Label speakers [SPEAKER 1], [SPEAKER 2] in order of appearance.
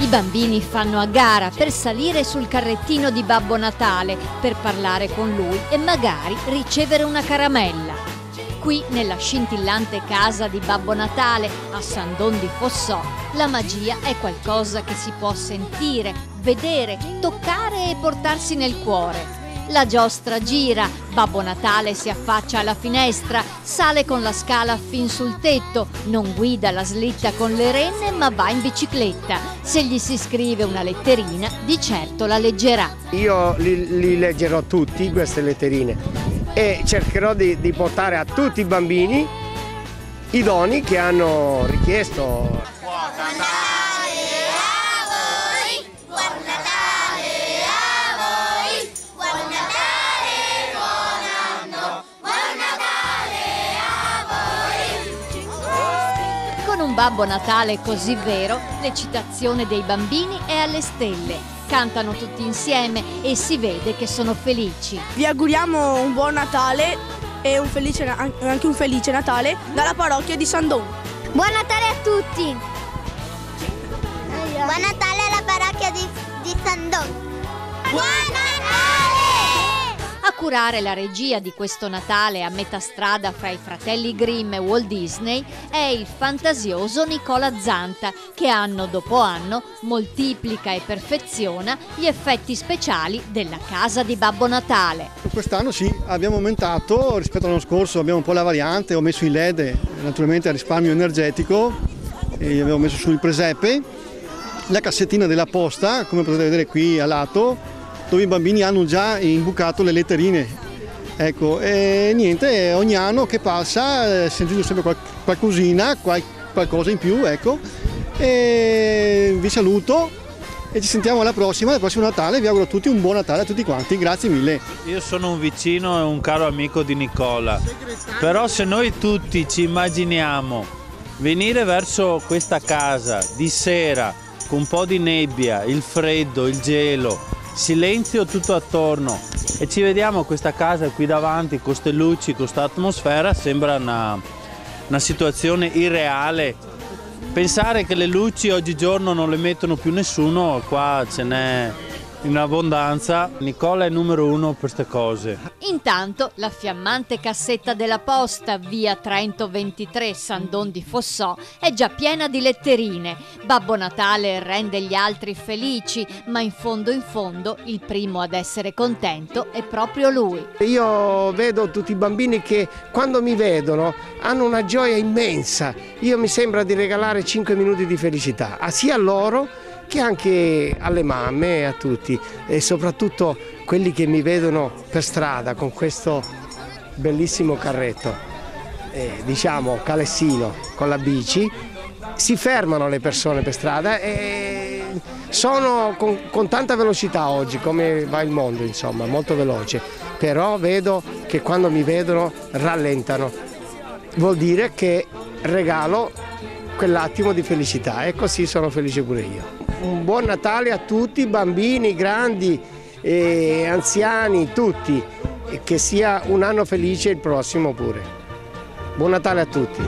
[SPEAKER 1] I bambini fanno a gara per salire sul carrettino di Babbo Natale, per parlare con lui e magari ricevere una caramella. Qui, nella scintillante casa di Babbo Natale a San Don di Fossò, la magia è qualcosa che si può sentire, vedere, toccare e portarsi nel cuore. La giostra gira, Babbo Natale si affaccia alla finestra, sale con la scala fin sul tetto, non guida la slitta con le renne ma va in bicicletta. Se gli si scrive una letterina, di certo la leggerà.
[SPEAKER 2] Io li leggerò tutti queste letterine e cercherò di portare a tutti i bambini i doni che hanno richiesto.
[SPEAKER 3] Buon Natale a voi, buon Natale a voi, buon Natale, buon anno, buon Natale a voi.
[SPEAKER 1] Con un Babbo Natale così vero, l'eccitazione dei bambini è alle stelle. Cantano tutti insieme e si vede che sono felici.
[SPEAKER 4] Vi auguriamo un buon Natale e anche un felice Natale dalla parrocchia di San Don.
[SPEAKER 3] Buon Natale a tutti! Buon Natale alla parrocchia di San Don! Buon Natale!
[SPEAKER 1] A curare la regia di questo Natale a metà strada fra i fratelli Grimm e Walt Disney è il fantasioso Nicola Zanta, che anno dopo anno moltiplica e perfeziona gli effetti speciali della casa di Babbo Natale.
[SPEAKER 5] Quest'anno sì, abbiamo aumentato rispetto all'anno scorso, abbiamo un po' la variante, ho messo i LED, naturalmente a risparmio energetico, e abbiamo messo sul presepe, la cassettina della posta, come potete vedere qui a lato, dove i bambini hanno già imbucato le letterine. Ecco, e niente, ogni anno che passa sentite sempre qualcosina, qualcosa in più, ecco. E vi saluto e ci sentiamo al prossimo Natale. Vi auguro a tutti un buon Natale a tutti quanti, grazie mille.
[SPEAKER 6] Io sono un vicino e un caro amico di Nicola, però se noi tutti ci immaginiamo venire verso questa casa di sera con un po' di nebbia, il freddo, il gelo, silenzio tutto attorno e ci vediamo questa casa qui davanti con queste luci, con questa atmosfera, sembra una situazione irreale. Pensare che le luci oggigiorno non le mettono più nessuno, qua ce n'è in abbondanza. Nicola è numero uno per queste cose.
[SPEAKER 1] Intanto la fiammante cassetta della posta via Trento 23 San Don di Fossò è già piena di letterine. Babbo Natale rende gli altri felici, ma in fondo il primo ad essere contento è proprio lui.
[SPEAKER 2] Io vedo tutti i bambini che quando mi vedono hanno una gioia immensa. Io mi sembra di regalare 5 minuti di felicità, sia a loro che anche alle mamme e a tutti, e soprattutto quelli che mi vedono per strada con questo bellissimo carretto, diciamo calessino con la bici. Si fermano le persone per strada e sono con tanta velocità oggi, come va il mondo, insomma, molto veloce, però vedo che quando mi vedono rallentano, vuol dire che regalo quell'attimo di felicità e così sono felice pure io. Un buon Natale a tutti, bambini, grandi, anziani, tutti, e che sia un anno felice il prossimo pure. Buon Natale a tutti.